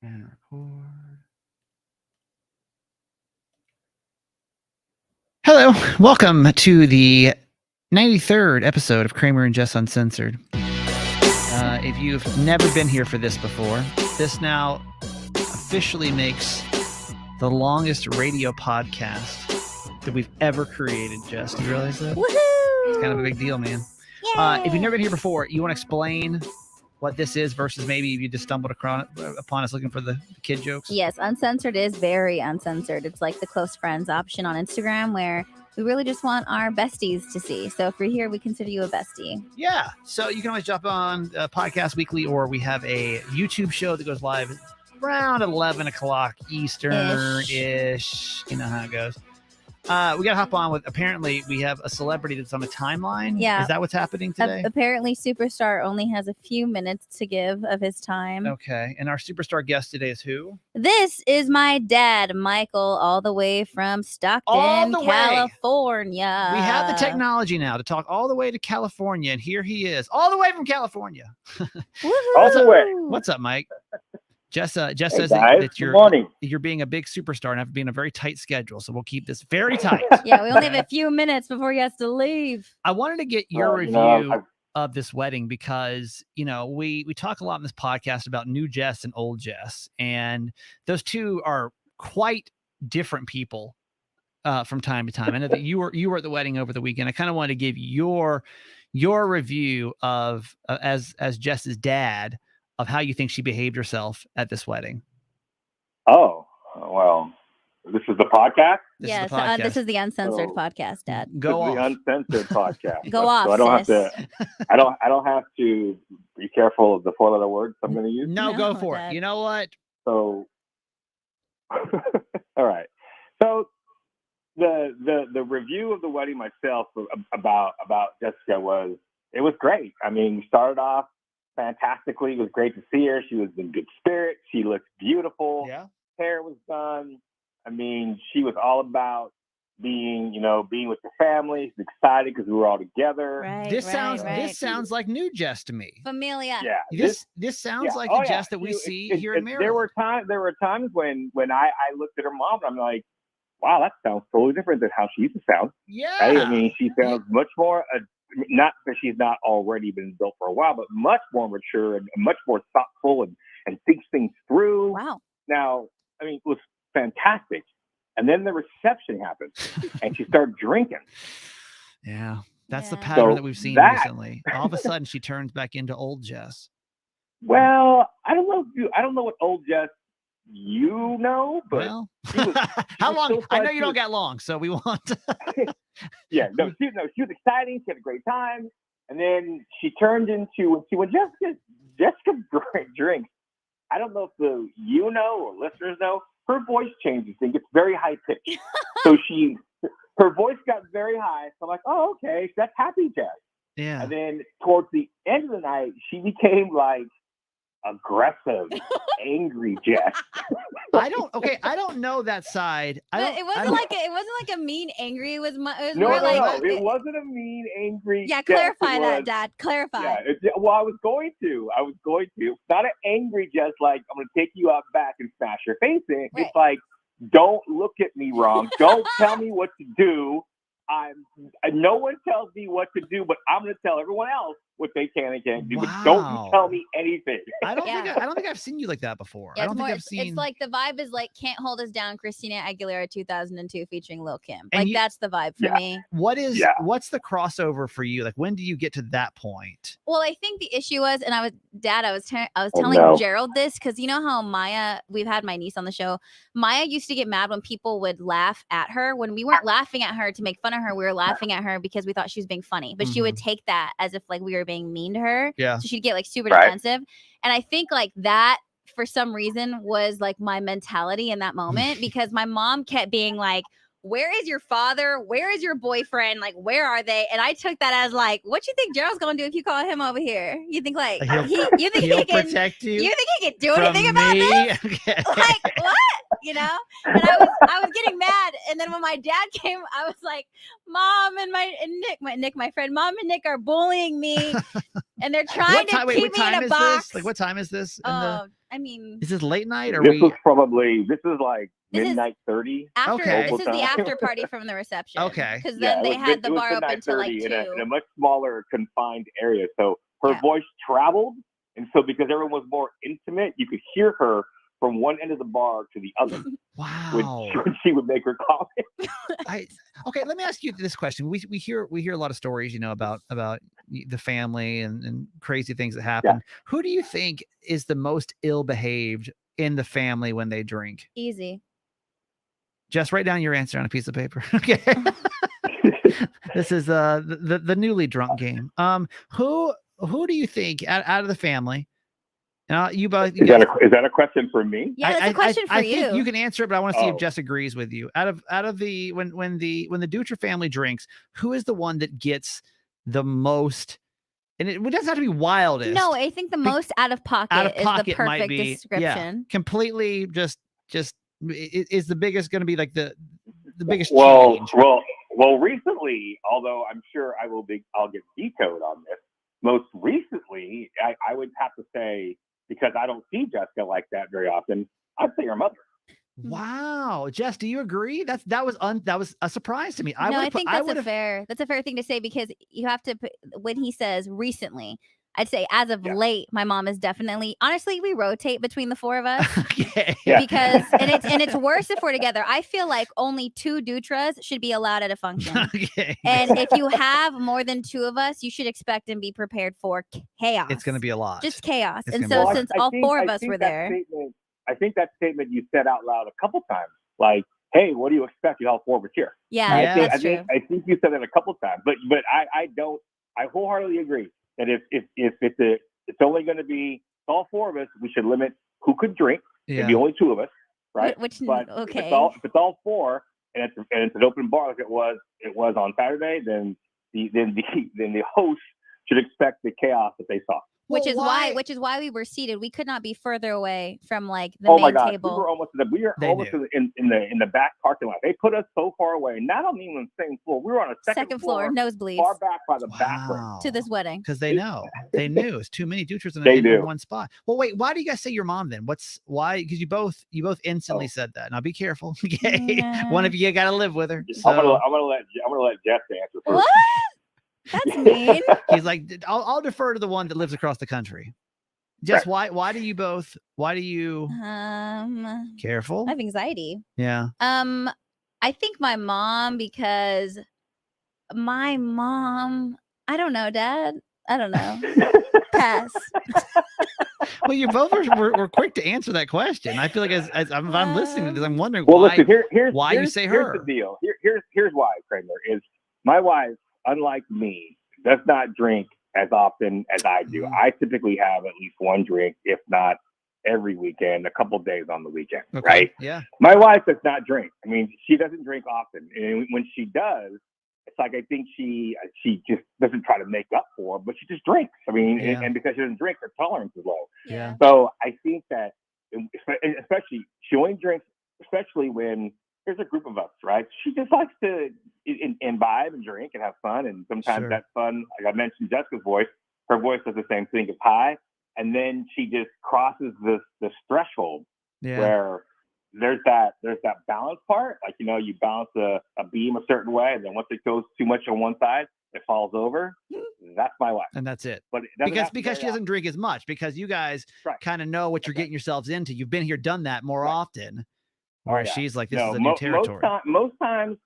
And record. Hello, welcome to the 93rd episode of Kramer and Jess Uncensored. If you've never been here for this before, this now officially makes the longest radio podcast that we've ever created, Jess. Do you realize that? Woohoo! It's kind of a big deal, man. If you've never been here before, you want to explain what this is versus maybe you just stumbled upon us looking for the kid jokes? Yes, Uncensored is very uncensored. It's like the close friends option on Instagram where we really just want our besties to see. So if you're here, we consider you a bestie. Yeah. So you can always jump on Podcast Weekly, or we have a YouTube show that goes live around 11 o'clock Eastern-ish. You know how it goes. We got to hop on with, apparently, we have a celebrity that's on the timeline. Yeah. Is that what's happening today? Apparently, Superstar only has a few minutes to give of his time. Okay. And our superstar guest today is who? This is my dad, Michael, all the way from Stockton, California. We have the technology now to talk all the way to California, and here he is, all the way from California. All the way. What's up, Mike? Jess says guys, that you're being a big superstar and have been a very tight schedule, so we'll keep this very tight. Yeah, we only have a few minutes before he has to leave. I wanted to get your review of this wedding because, you know, we talk a lot in this podcast about new Jess and old Jess, and those two are quite different people from time to time. I know that you were at the wedding over the weekend. I kind of wanted to give your review of as Jess's dad of how you think she behaved herself at this wedding. Oh, well, this is the podcast? Yes, this is the Uncensored podcast, Dad. Go off. The Uncensored podcast. Go off, so I don't sis. have to. I don't have to be careful of the 4-letter words I'm going to use. No, go for Dad. it. You know what? So, all right. So the review of the wedding myself about Jessica was great. I mean, we started off fantastically. It was great to see her. She was in good spirits. She looked beautiful. Yeah. Hair was done. I mean, she was all about being with the family. She's excited because we were all together. Right, This right. sounds like new Jess to me. Familia. Yeah. This sounds like the Jess that we see here in Maryland. There were times when I looked at her mom and I'm like, wow, that sounds totally different than how she used to sound. Yeah. Right? I mean, she sounds much more, not that she's not already been built for a while, but much more mature and much more thoughtful and thinks things through. Wow. Now, I mean, it was fantastic. And then the reception happened and she started drinking. Yeah. That's the Yeah. pattern that we've seen recently. All of a sudden she turns back into old Jess. Well, I don't know what old Jess you know, but Well, how long? I know you don't get long, so we want yeah, no, she was exciting. She had a great time. And then she turned into, when Jessica drinks, I don't know if you know or listeners know, her voice changes and gets very high pitched. So her voice got very high. So I'm like, oh, okay, that's happy Jess. Yeah. And then towards the end of the night, she became like aggressive, angry Jess. I don't know that side. It wasn't like a mean angry. It was more No, like it wasn't a mean, angry. Yeah, Jess. clarify that, Dad. Clarify. Yeah, well, I was going to. It's not an angry Jess like I'm going to take you out back and smash your face in. Right. It's like, don't look at me wrong. Don't tell me what to do. No one tells me what to do, but I'm going to tell everyone else what they can and can't do. Wow. But don't you tell me anything. I don't think I've seen you like that before. Yeah, I don't think I've seen. It's like the vibe is like "Can't Hold Us Down," Christina Aguilera 2002 featuring Lil Kim. And Like that's the vibe for me. What's the crossover for you? Like, when do you get to that point? Well, I think the issue was, and I was telling Gerald this because you know how Maya, we've had my niece on the show. Maya used to get mad when people would laugh at her. When we weren't laughing at her to make fun of her, we were laughing at her because we thought she was being funny. But she would take that as if like we were being mean to her. Yeah. So she'd get like super defensive. And I think like that for some reason was like my mentality in that moment because my mom kept being like, where is your father? Where is your boyfriend? Like, where are they? And I took that as like, what you think Gerald's gonna do if you call him over here? You think like he'll he can protect you? You think he can do anything about this? Okay. Like what? you know? And I was getting mad. And then when my dad came, I was like, Mom and Nick, my friend, Mom and Nick are bullying me. And they're trying to keep me in a box. Like, what time is this? I mean, is this late night or this is like midnight 30. This is the after party from the reception. Okay. Because then they had the bar open till like 2. In a much smaller confined area. So her voice traveled. And so because everyone was more intimate, you could hear her from one end of the bar to the other. Wow. When she would make her comment. Okay, let me ask you this question. We hear a lot of stories, you know, about the family and crazy things that happen. Yeah. Who do you think is the most ill-behaved in the family when they drink? Easy. Just write down your answer on a piece of paper. Okay. This is the newly drunk game. Who do you think out of the family? You both. Is that a question for me? Yeah, that's a question for you. I think you can answer it, but I want to see if Jess agrees with you. Out of the when the Dutra family drinks, who is the one that gets the most? And it doesn't have to be wildest. No, I think the most out of pocket is the perfect description. Yeah, completely just is the biggest going to be like the biggest change? Well, recently, although I'm sure I'll get vetoed on this. Most recently, I would have to say, because I don't see Jessica like that very often, I'd say her mother. Wow, Jess, do you agree? That was a surprise to me. I think that's a fair thing to say, because you have to, when he says recently, I'd say as of late, my mom is definitely, honestly, we rotate between the 4 of us. Because and it's worse if we're together. I feel like only 2 Dutras should be allowed at a function. And if you have more than 2 of us, you should expect and be prepared for chaos. It's going to be a lot. Just chaos. And so since all 4 of us were there. I think that statement you said out loud a couple times, like, hey, what do you expect? You all 4 of us here. Yeah, that's true. I think you said that a couple times, but I wholeheartedly agree that if it's only going to be all 4 of us, we should limit who could drink. It'd be only 2 of us, right? Okay. If it's all 4 and it's an open bar like it was on Saturday, then the host should expect the chaos that they saw. Which is why we were seated. We could not be further away from like the main table. We were almost in the back parking lot. They put us so far away. Not only on the same floor, we were on a second floor, nosebleeds, far back by the bathroom to this wedding. Because they knew it's too many Dutras in one spot. Well, wait, why do you guys say your mom then? Why? Because you both instantly said that. Now be careful. Okay, one of you got to live with her. So. I'm gonna let Jess answer first. What? That's mean. He's like, I'll defer to the one that lives across the country. Jess, why do you careful? I have anxiety. Yeah. I think my mom, because my mom, I don't know, Dad. I don't know. Pass. Well, you both were quick to answer that question. I feel like as I'm listening to this, I'm wondering listen, why you say her. Here's the deal. Here's why, Kramer, is my wife, unlike me, does not drink as often as I do. I typically have at least one drink, if not every weekend, a couple days on the weekend, right? Yeah. My wife does not drink. I mean, she doesn't drink often. And when she does, it's like I think she just doesn't try to make up for it, but she just drinks. I mean, and because she doesn't drink, her tolerance is low. Yeah. So I think that, especially, she only drinks, especially when there's a group of us, right? She just likes to imbibe and drink and have fun. And sometimes that fun, like I mentioned Jessica's voice, her voice does the same thing, it's high. And then she just crosses this threshold where there's that balance part. Like, you balance a beam a certain way. And then once it goes too much on one side, it falls over. That's my wife. And that's it. But because she doesn't drink as much, because you guys kind of know what you're getting yourselves into. You've been here, done that more often. Or she's like, this is a new territory. Most times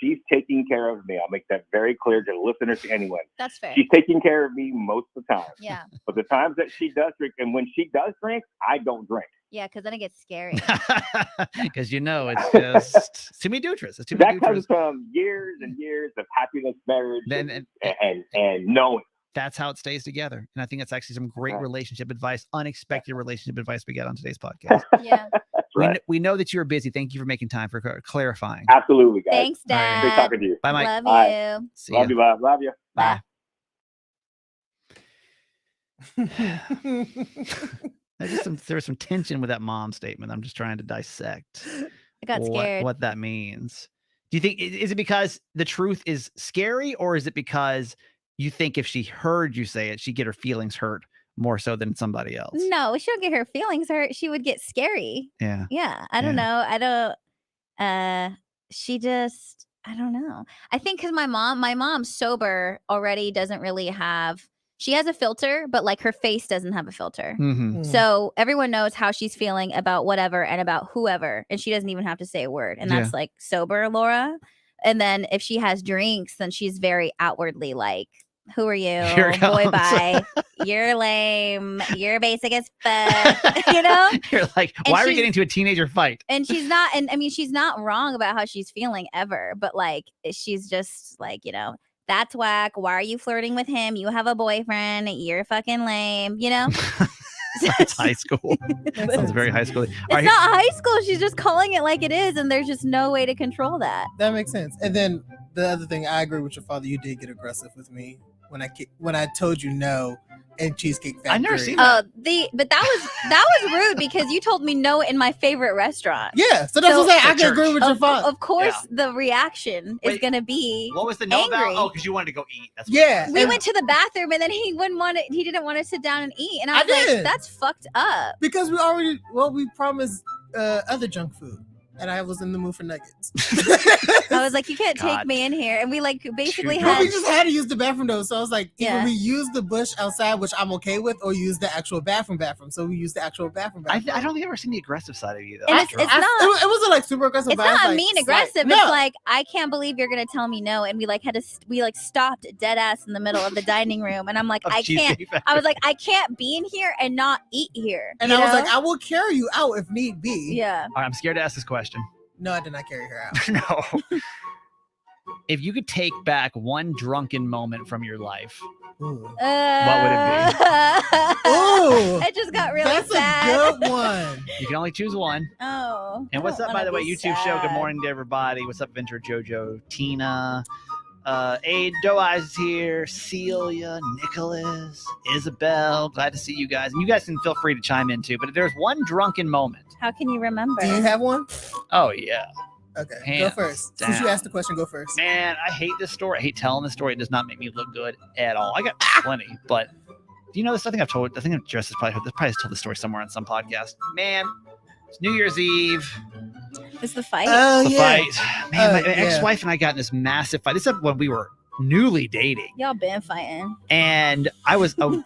she's taking care of me. I'll make that very clear to listeners, to anyone. That's fair. She's taking care of me most of the time. Yeah. But the times that she does drink, and when she does drink, I don't drink. Yeah, because then it gets scary. Because it's just too many Dutras. It's too many Dutras. That comes from years and years of happiness, marriage, and knowing. That's how it stays together. And I think that's actually some great relationship advice, unexpected relationship advice we get on today's podcast. Yeah. Right. We know that you're busy. Thank you for making time, for clarifying. Absolutely, guys. Thanks, Dad. Great talking to you. Bye, Mike. Love you. See Love you, Bob. Love you. Bye. There's some tension with that mom statement. I'm just trying to dissect. I got scared. What that means. Do you think, is it because the truth is scary, or is it because you think if she heard you say it, she'd get her feelings hurt more so than somebody else? No, she don't get her feelings hurt. She would get scary. Yeah. Yeah. I don't know. She just, I don't know. I think because my mom's sober already doesn't really have, she has a filter, but like her face doesn't have a filter. Mm-hmm. So everyone knows how she's feeling about whatever and about whoever. And she doesn't even have to say a word. And that's like sober Laura. And then if she has drinks, then she's very outwardly like, who are you? Boy, bye. You're lame. You're basic as fuck. You know? You're like, why are we getting into a teenager fight? And she's not, and I mean, she's not wrong about how she's feeling ever, but like, she's just like, you know, that's whack. Why are you flirting with him? You have a boyfriend. You're fucking lame, you know? It's high school. Sounds very high school. It's not high school. She's just calling it like it is, and there's just no way to control that. That makes sense. And then the other thing, I agree with your father. You did get aggressive with me when I told you no and Cheesecake Factory. I've never seen that. But that was rude because you told me no in my favorite restaurant. Yeah, so that's what I'm saying. I can agree with your father. Of course, the reaction is going to be what was the no angry. about? Oh, because you wanted to go eat. That's we went to the bathroom and then he didn't want to sit down and eat, and I was like, that's fucked up. Because we promised other junk food. And I was in the mood for nuggets. I was like, you can't take me in here. And we like basically we just had to use the bathroom though. So I was like, either we use the bush outside, which I'm okay with, or use the actual bathroom. So we used the actual bathroom. I don't think I've ever seen the aggressive side of you though. And it wasn't like super aggressive. It's not mean aggressive. It's like, I can't believe you're gonna tell me no. And we stopped dead ass in the middle of the dining room. And I'm like, I can't be in here and not eat here. And I was like, I will carry you out if need be. Yeah. All right, I'm scared to ask this question. No, I did not carry her out. No. If you could take back one drunken moment from your life, what would it be? Ooh, it just got really that's sad. That's a good one. You can only choose one. Oh. And what's up, by the way, YouTube show? Good morning to everybody. What's up, Venture Jojo, Tina, Aid, Doe Eyes is here, Celia, Nicholas, Isabel. Glad to see you guys. And you guys can feel free to chime in too. But if there's one drunken moment, how can you remember? Do you have one? Oh yeah. Okay, go first. Since you asked the question, go first. Man, I hate this story. I hate telling this story. It does not make me look good at all. I got plenty, but do you know this? I think Jess has probably told the story somewhere on some podcast. Man, it's New Year's Eve. It's the fight. Fight. Man, my ex-wife and I got in this massive fight. This is when we were newly dating. Y'all been fighting. And I was a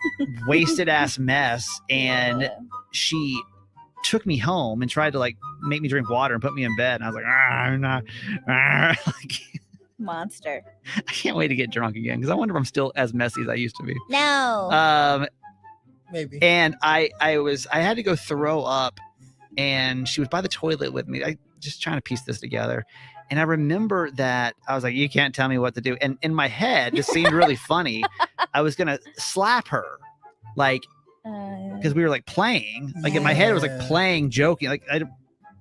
wasted ass mess, and she took me home and tried to like make me drink water and put me in bed. And I was like, monster. I can't wait to get drunk again because I wonder if I'm still as messy as I used to be. No. Maybe. And I had to go throw up, and she was by the toilet with me. I just trying to piece this together. And I remember that I was like, you can't tell me what to do. And in my head, this seemed really funny. I was going to slap her, like, because we were like playing, like in my head, it was like playing, joking. Like I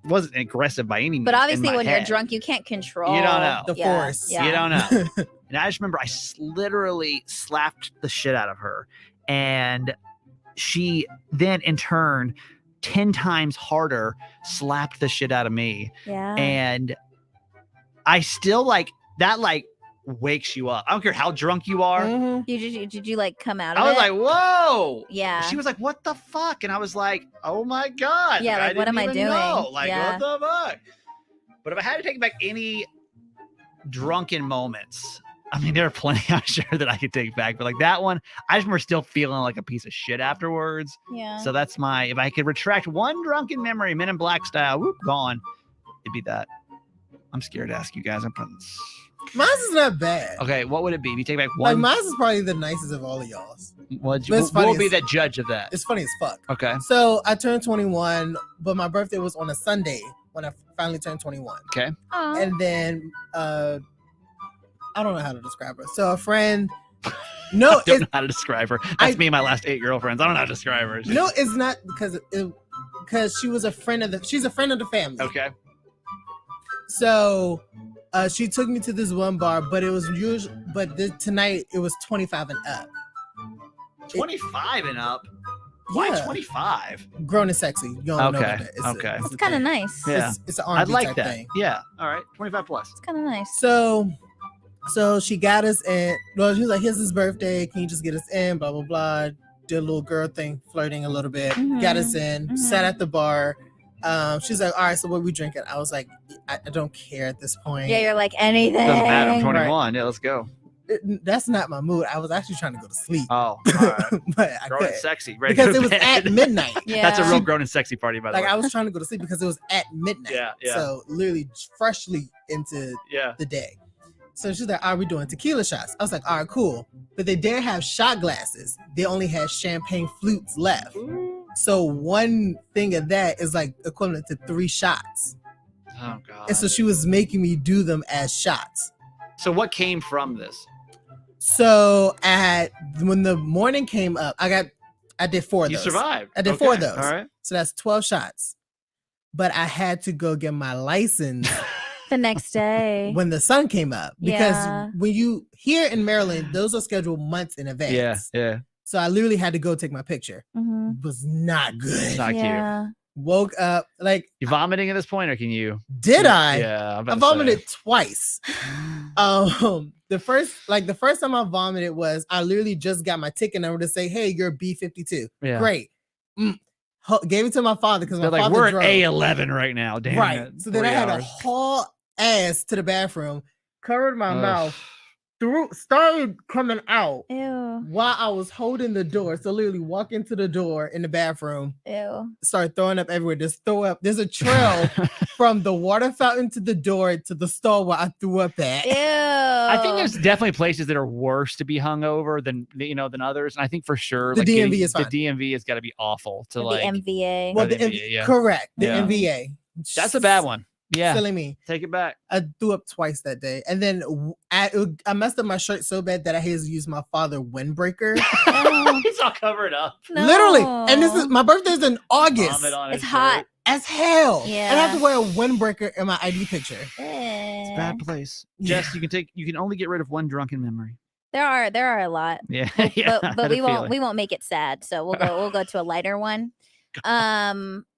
wasn't aggressive by any means. But obviously, when you're drunk, you can't control. You don't know the force. Yeah. You don't know. And I just remember I literally slapped the shit out of her, and she then in turn 10 times harder slapped the shit out of me. Yeah. And I still like that, like wakes you up. I don't care how drunk you are. Mm-hmm. Did you like come out of it? I was like, whoa. Yeah. She was like, what the fuck? And I was like, oh my God. Yeah, like what am I doing? Like, what the fuck? But if I had to take back any drunken moments, I mean, there are plenty, I'm sure, that I could take back. But like that one, I just remember still feeling like a piece of shit afterwards. Yeah. So that's if I could retract one drunken memory, Men in Black style, gone, it'd be that. I'm scared to ask you guys. Mine's is not bad. Okay, what would it be? If you take back one. Like mine's is probably the nicest of all of y'all's. What will be the judge of that? It's funny as fuck. Okay. So I turned 21, but my birthday was on a Sunday when I finally turned 21. Okay. Aww. And then I don't know how to describe her. So a friend. No, I don't know how to describe her. That's me and my last 8 girlfriends. I don't know how to describe her. No, it's not because she was a friend of she's a friend of the family. Okay. So she took me to this one bar, but it was tonight it was 25 and up. 25 and up? Why 25? Grown and sexy. You don't know about that. That's kind of nice. Yeah. It's an R&B I'd like type that. thing. Yeah. All right. 25 plus. It's kind of nice. So she got us in. Well, she was like, "Here's his birthday. Can you just get us in?" Blah blah blah. Did a little girl thing, flirting a little bit. Got us in. Sat at the bar. She's like, "All right, so what are we drinking?" I was like, I don't care at this point. Yeah, you're like anything. Doesn't matter. I'm 21. Right. Yeah, let's go. That's not my mood. I was actually trying to go to sleep. Oh, all right. But I grown couldn't. And sexy. Because it was at midnight. Yeah. That's a real grown and sexy party, by the way. I was trying to go to sleep because it was at midnight. Yeah. So literally freshly into the day. So she's like, "Are we doing tequila shots?" I was like, "All right, cool." But they didn't have shot glasses. They only had champagne flutes left. So one thing of that is like equivalent to 3 shots. Oh God. And so she was making me do them as shots. So what came from this? So when the morning came up, I did 4 of those. You survived. I did 4 of those. All right. So that's 12 shots. But I had to go get my license the next day when the sun came up, because when you here in Maryland, those are scheduled months in advance. Yeah. So I literally had to go take my picture. It was not good. It's not cute. Woke up like you vomiting at this point, or can you? Did I? Yeah, I vomited twice. The first time I vomited was I literally just got my ticket number to say, "Hey, you're B52." Yeah. Great. Gave it to my father because my father we're drove. at A11 right now. Damn. Right. So then I had to haul ass to the bathroom, covered my mouth, started coming out while I was holding the door. So literally walk into the door in the bathroom, start throwing up everywhere. Just throw up. There's a trail from the water fountain to the door to the stall where I threw up at. I think there's definitely places that are worse to be hungover than others. And I think for sure the DMV is fine. The DMV has got to be awful to the MVA. Well, the MVA, correct. The MVA. That's a bad one. Yeah. Silly me. Take it back. I threw up twice that day. And then I messed up my shirt so bad that I had to use my father windbreaker. He's all covered up. No. Literally. And this is my birthday's in August. It's hot as hell. Yeah. And I have to wear a windbreaker in my ID picture. It's a bad place. Jess, you can only get rid of one drunken memory. There are a lot. Yeah. But we won't make it sad. So we'll go to a lighter one.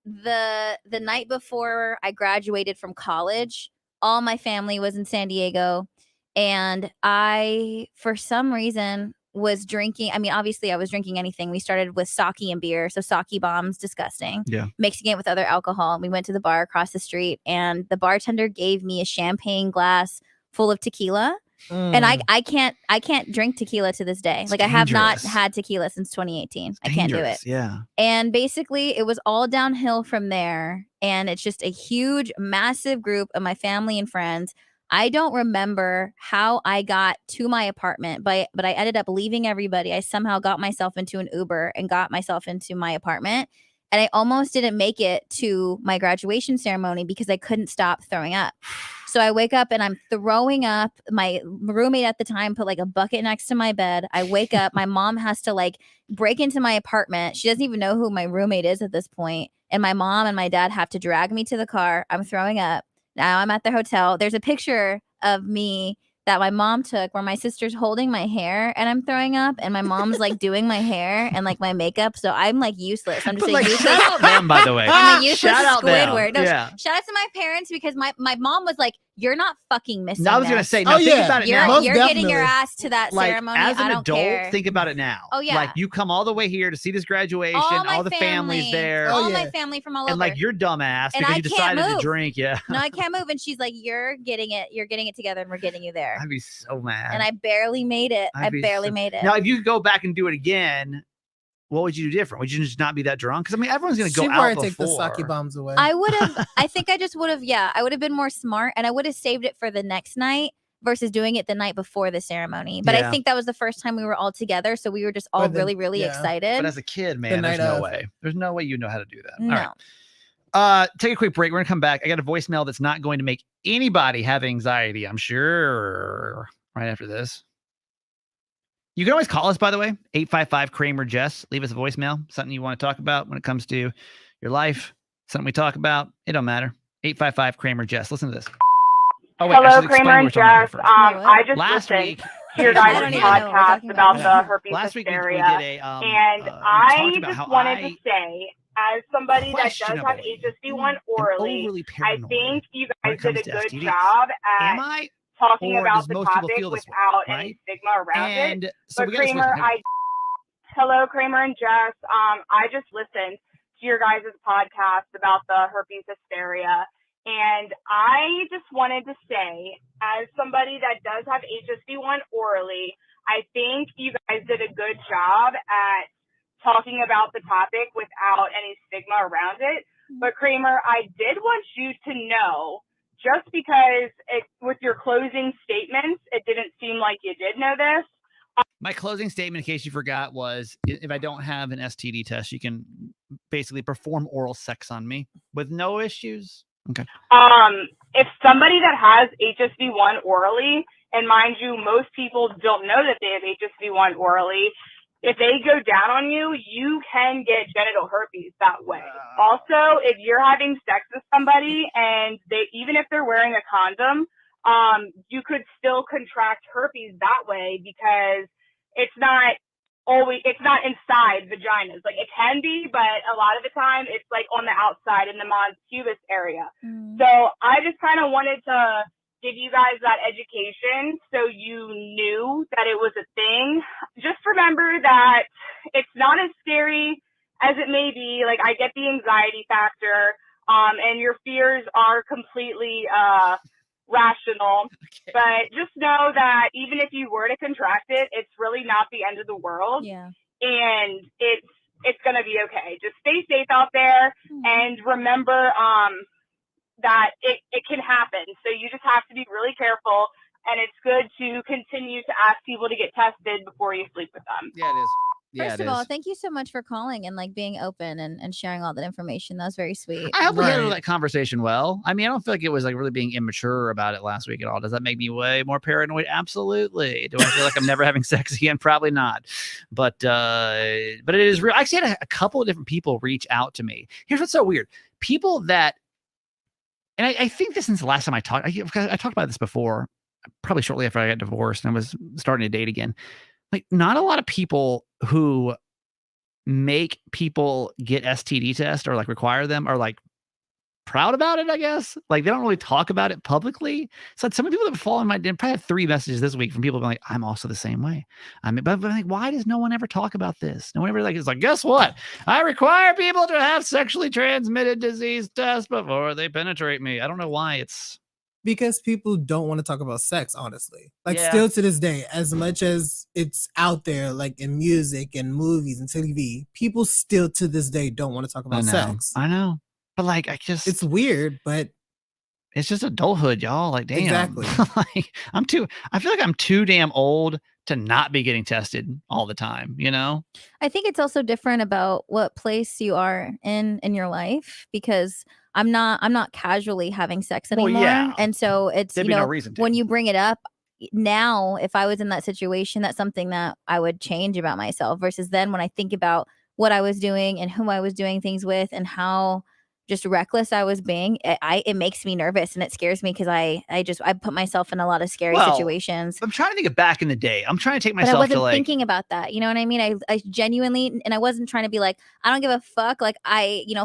The night before I graduated from college, all my family was in San Diego, and I, for some reason, was drinking. I mean, obviously I was drinking anything. We started with sake and beer. So sake bombs, disgusting. Yeah. Mixing it with other alcohol. And we went to the bar across the street, and the bartender gave me a champagne glass full of tequila. And I can't drink tequila to this day. Like, I have not had tequila since 2018. I can't do it. Yeah. And basically it was all downhill from there. And it's just a huge, massive group of my family and friends. I don't remember how I got to my apartment, but I ended up leaving everybody. I somehow got myself into an Uber and got myself into my apartment. And I almost didn't make it to my graduation ceremony because I couldn't stop throwing up. So I wake up and I'm throwing up. My roommate at the time put like a bucket next to my bed. I wake up. My mom has to like break into my apartment. She doesn't even know who my roommate is at this point. And my mom and my dad have to drag me to the car. I'm throwing up. Now I'm at the hotel. There's a picture of me that my mom took where my sister's holding my hair and I'm throwing up, and my mom's like doing my hair and like my makeup. So I'm like useless. I'm just like useless. Shout out them, by the way. I'm a useless Squidward. No, yeah. Shout out to my parents, because my mom was like, "You're not fucking missing." I was gonna say, think about it now. You're getting your ass to that ceremony. As an adult, care. think about it now. Oh yeah. Like, you come all the way here to see this graduation, all the family's there. All my family from all over. And like, you're dumbass and because you decided to drink. Yeah. No, I can't move. And she's like, "You're getting it together, and we're getting you there." I'd be so mad. And I barely made it. Made it. Now, if you could go back and do it again, what would you do different? Would you just not be that drunk? Because I mean, everyone's going to go out before. Take the sake bombs away. I would have. I think I just would have. Yeah, I would have been more smart, and I would have saved it for the next night versus doing it the night before the ceremony. But I think that was the first time we were all together, so we were just all really, really excited. But as a kid, man, there's no way. There's no way you know how to do that. No. All right. Take a quick break. We're going to come back. I got a voicemail that's not going to make anybody have anxiety, I'm sure, right after this. You can always call us, by the way, 855 Kramer Jess. Leave us a voicemail, something you want to talk about when it comes to your life, something we talk about. It don't matter. 855 Kramer Jess. Listen to this. Oh, wait, hello, Kramer and Jess. I just last week to your guys' podcast about the herpes hysteria. And I just wanted to say, as somebody that does have HSV1 orally, I think you guys did a good job at talking about the topic without any stigma around it. So but Kramer, hello, Kramer and Jess. I just listened to your guys' podcast about the herpes hysteria. And I just wanted to say, as somebody that does have HSV1 orally, I think you guys did a good job at talking about the topic without any stigma around it. But Kramer, I did want you to know, just because with your closing statements, it didn't seem like you did know this. My closing statement, in case you forgot, was if I don't have an STD test, you can basically perform oral sex on me with no issues. Okay. If somebody that has HSV1 orally, and mind you, most people don't know that they have HSV1 orally, if they go down on you, you can get genital herpes that way. Also, if you're having sex with somebody and even if they're wearing a condom, you could still contract herpes that way because it's not inside vaginas. Like, it can be, but a lot of the time it's like on the outside in the mons pubis area. So I just kind of wanted to give you guys that education so you knew that it was a thing. Just remember that it's not as scary as it may be. Like, I get the anxiety factor, and your fears are completely rational. Okay. But just know that even if you were to contract it, it's really not the end of the world. Yeah. And it's gonna be okay. Just stay safe out there and remember that it can happen. So you just have to be really careful, and it's good to continue to ask people to get tested before you sleep with them. Yeah, it is. Yeah, First of all, thank you so much for calling and like being open and sharing all that information. That was very sweet. I hope we handled that conversation well. I mean, I don't feel like it was like really being immature about it last week at all. Does that make me way more paranoid? Absolutely. Do I feel like I'm never having sex again? Probably not. But it is real. I actually had a couple of different people reach out to me. Here's what's so weird. People that, and I think this since the last time I talked about this before, probably shortly after I got divorced and I was starting to date again. Like, not a lot of people who make people get STD tests or like require them are like proud about it, I guess. Like, they don't really talk about it publicly. So some of the people that fall in my, probably had 3 messages this week from people being like, I'm also the same way. I mean, but like, why does no one ever talk about this? No one ever it's like, guess what? I require people to have sexually transmitted disease tests before they penetrate me. I don't know why it's. Because people don't want to talk about sex, honestly. Like, still to this day, as much as it's out there, like in music and movies and TV, people still to this day don't want to talk about sex. I know. But like, it's weird, but it's just adulthood, y'all. Like, damn. Exactly. Like, I feel like I'm too damn old to not be getting tested all the time, you know? I think it's also different about what place you are in your life, because I'm not casually having sex anymore. Well, yeah. And so it's, There'd be no reason to. When you bring it up now, if I was in that situation, that's something that I would change about myself, versus then when I think about what I was doing and who I was doing things with and how just reckless I was being, it makes me nervous and it scares me because I put myself in a lot of scary situations. I'm trying to think of back in the day. I'm trying to take myself but I wasn't thinking about that. You know what I mean? I genuinely, and I wasn't trying to be like, I don't give a fuck. Like,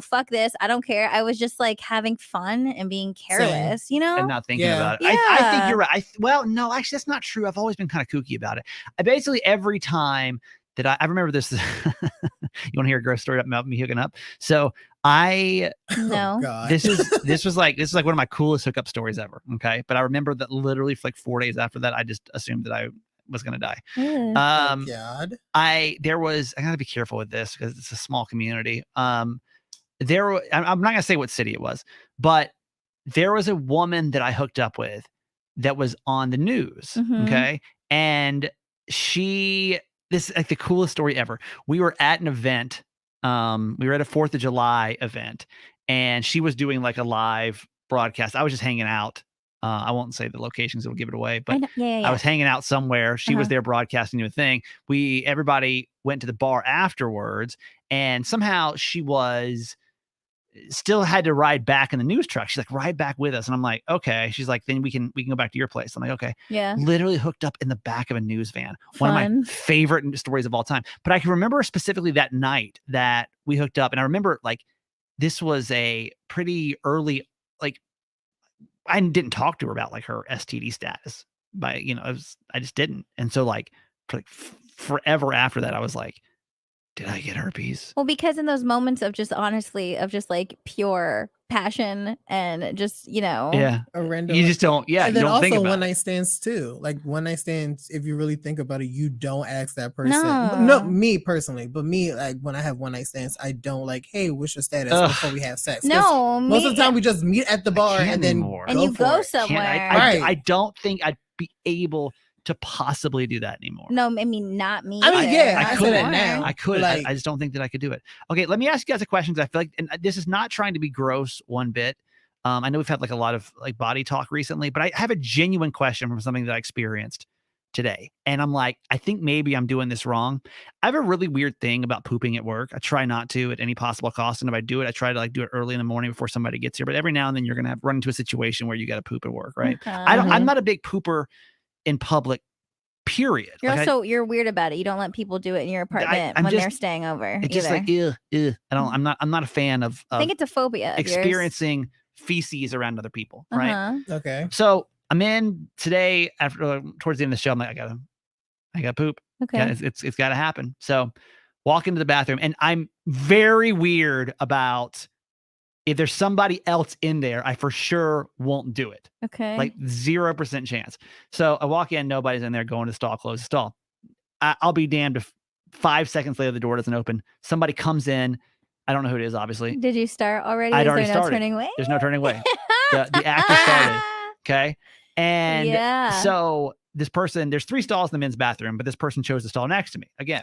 fuck this. I don't care. I was just like having fun and being careless, you know? And not thinking about it. Yeah. I think you're right. Well, no, actually, that's not true. I've always been kind of kooky about it. I basically, every time that I remember this, you want to hear a gross story about me hooking up? So this was like one of my coolest hookup stories ever. Okay. But I remember that literally for like 4 days after that, I just assumed that I was going to die. God. I gotta be careful with this because it's a small community. I'm not going to say what city it was, but there was a woman that I hooked up with that was on the news. Mm-hmm. Okay. And this is like the coolest story ever. We were at an event. We were at a 4th of July event, and she was doing like a live broadcast. I was just hanging out. I won't say the locations; it'll give it away. But I was hanging out somewhere. She was there broadcasting a thing. Everybody went to the bar afterwards, and somehow she was still had to ride back in the news truck. She's like, ride back with us. And I'm like, okay. She's like, then we can go back to your place. I'm like, okay. Yeah. Literally hooked up in the back of a news van. Fun. One of my favorite stories of all time. But I can remember specifically that night that we hooked up. And I remember like, this was a pretty early, like, I didn't talk to her about like her STD status by, I just didn't. And so like, for like forever after that, I was like, did I get herpes? Well, because in those moments of just honestly, of just like pure passion and just, yeah, you just don't, and then you don't also think about one night stands too. Like one night stands, if you really think about it, you don't ask that person. No. Not me personally, but me, like when I have one night stands, I don't like, hey, what's your status before we have sex? No, most of the time we just meet at the bar and then go somewhere. I don't think I'd be able to possibly do that anymore. No, I mean, not me. I mean, yeah, I could now. I could. Like, I just don't think that I could do it. Okay, let me ask you guys a question because I feel like, and this is not trying to be gross one bit. I know we've had like a lot of like body talk recently, but I have a genuine question from something that I experienced today. And I'm like, I think maybe I'm doing this wrong. I have a really weird thing about pooping at work. I try not to at any possible cost. And if I do it, I try to like do it early in the morning before somebody gets here. But every now and then you're going to run into a situation where you got to poop at work, right? I'm not a big pooper in public, period. You're like you're weird about it. You don't let people do it in your apartment when they're staying over. It's just like, ew. I'm not a fan of I think it's a phobia of experiencing feces around other people, right? Okay. So I'm in today after towards the end of the show. I'm like, I got poop. Okay. Yeah, it's got to happen. So walk into the bathroom, and I'm very weird about if there's somebody else in there, I for sure won't do it. Okay. Like 0% chance. So I walk in, nobody's in there, going to stall, close the stall. I'll be damned if 5 seconds later the door doesn't open. Somebody comes in. I don't know who it is, obviously. Did you start already? I'd already started. No turning away? There's no turning away. The act has started. Okay. And so this person, there's 3 stalls in the men's bathroom, but this person chose the stall next to me. Again.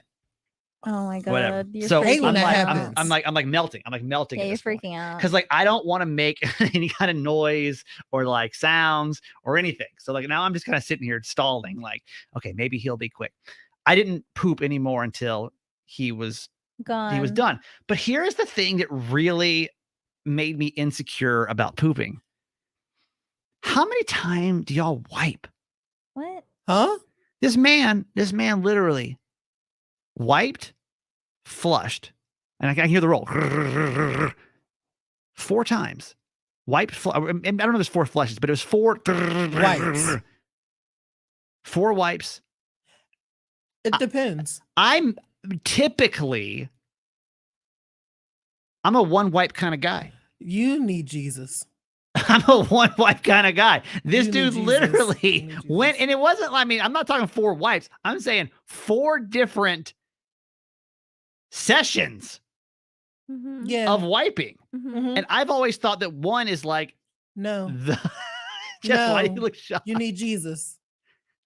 Oh my God. Whatever. You're so I'm like melting. I'm like melting. Yeah, you're freaking out. Because like I don't want to make any kind of noise or like sounds or anything. So like now I'm just kind of sitting here stalling, like, okay, maybe he'll be quick. I didn't poop anymore until he was gone. He was done. But here's the thing that really made me insecure about pooping. How many times do y'all wipe? What? Huh? This man literally wiped, flushed, and I can hear the roll 4 times. Wiped, I don't know if there's 4 flushes, but it was 4 wipes. 4 wipes. It depends. I'm a 1 wipe kind of guy. You need Jesus. I'm a 1 wipe kind of guy. This dude literally went, and it wasn't, I mean, I'm not talking 4 wipes. I'm saying 4 different sessions of wiping. And I've always thought that 1 is like, no. Why do you look shocked? You need Jesus.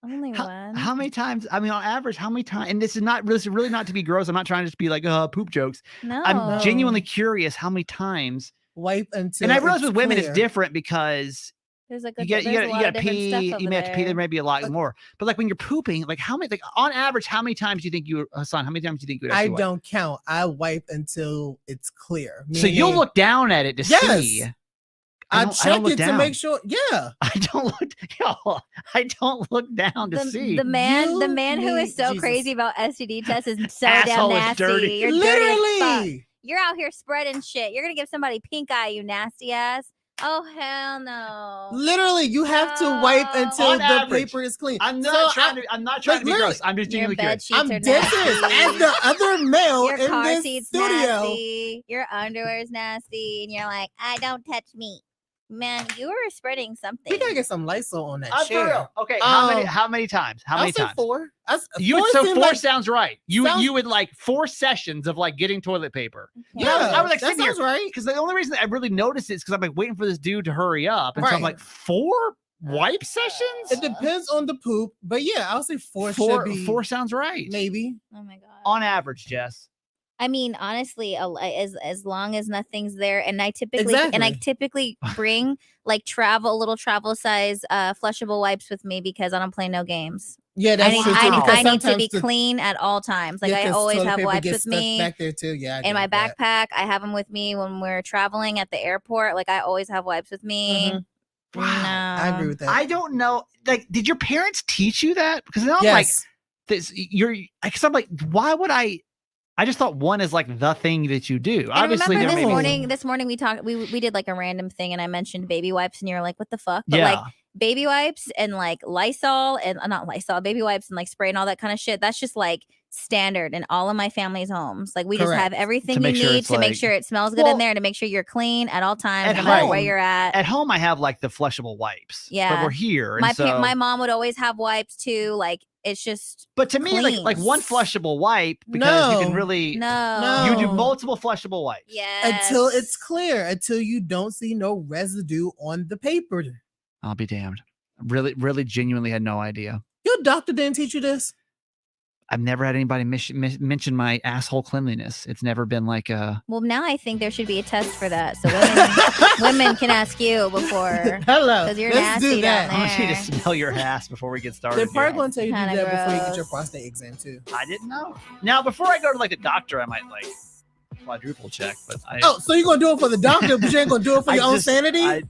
Only 1. How many times? I mean, on average, how many times? And this is really not to be gross. I'm not trying to just be like, poop jokes. No. I'm genuinely curious how many times. Wipe until. And I realize with women it's different because there's like you got to pee. You may have to pee. There may be a lot more. But like when you're pooping, like how many? Like on average, how many times do you think Hassan? How many times do you think you would? I don't count. I wipe until it's clear. So you'll look down at it to see. I check it to make sure. Yeah. I don't look down to see. The man who is so crazy about STD tests is so Asshole damn nasty. Dirty. You're literally dirty as fuck. You're out here spreading shit. You're gonna give somebody pink eye, you nasty ass. Oh hell no. Literally, you have to wipe until the paper is clean. I'm not trying to be gross. I'm just genuinely curious. I'm dead serious. As the other male your in car this seat's studio. Nasty. Your underwear is nasty, and you're like, I don't touch meat. Man, you were spreading something. We gotta get some Lysol on that chair. For real. Okay, how many times? How many times? 4. Four sounds right. You would like 4 sessions of like getting toilet paper. Yeah, I was like, that sounds right. Because the only reason that I really noticed it is because I'm like waiting for this dude to hurry up, and so I'm like 4 wipe sessions. It depends on the poop, but yeah, I'll say 4 should be. 4 sounds right. Maybe. Oh my god. On average, Jess. I mean, honestly, as long as nothing's there, and I typically bring like little travel size flushable wipes with me because I don't play no games. Yeah, that's true too. I need to be clean at all times. Like I always have wipes with me. Back there too. Yeah. In my backpack, I have them with me when we're traveling at the airport. Like I always have wipes with me. Wow. No. I agree with that. I don't know. Like, did your parents teach you that? Because now I'm like, this. Because I'm like, why would I? I just thought one is like the thing that you do. And obviously, remember this morning we talked. We did like a random thing, and I mentioned baby wipes, and you're like, "What the fuck?" But like baby wipes and like Lysol and not Lysol, baby wipes and like spray and all that kind of shit. That's just like standard in all of my family's homes. Like we just have everything you need to make sure it smells good in there, to make sure you're clean at all times, no matter where you're at. At home, I have like the flushable wipes. Yeah, but we're here. My mom would always have wipes too. Like. It's just, but to me, like one flushable wipe, because you can really, you do multiple flushable wipes. Yeah. Until it's clear, until you don't see no residue on the paper. I'll be damned. Really genuinely had no idea. Your doctor didn't teach you this? I've never had anybody mention my asshole cleanliness. It's never been like a. Well, now I think there should be a test for that, so women can ask you before. Hello, because you're nasty down there. I want you to smell your ass before we get started. They're probably going to tell you to do that before you get your prostate exam too. I didn't know. Now, before I go to like the doctor, I might like quadruple check. But so you're gonna do it for the doctor, but you ain't gonna do it for your own sanity?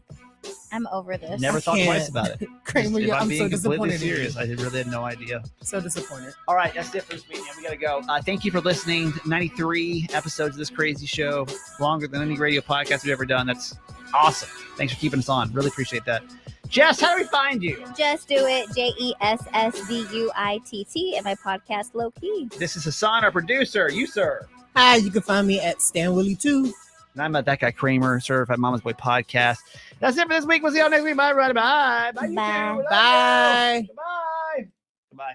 I'm over this. Never thought twice about it. Kramer, I'm so disappointed. Serious. I really had no idea. So disappointed. All right, that's it for this week. We gotta go. Thank you for listening. 93 episodes of this crazy show, longer than any radio podcast we've ever done. That's awesome. Thanks for keeping us on. Really appreciate that. Jess, how do we find you? Just do it. JESSDUITT and my podcast Low Key. This is Hassan, our producer. You, sir. Hi, you can find me at StanWillie2. And I'm that guy Kramer, Certified Mama's Boy podcast. That's it for this week. We'll see y'all next week. Bye. Bye. Bye. Bye.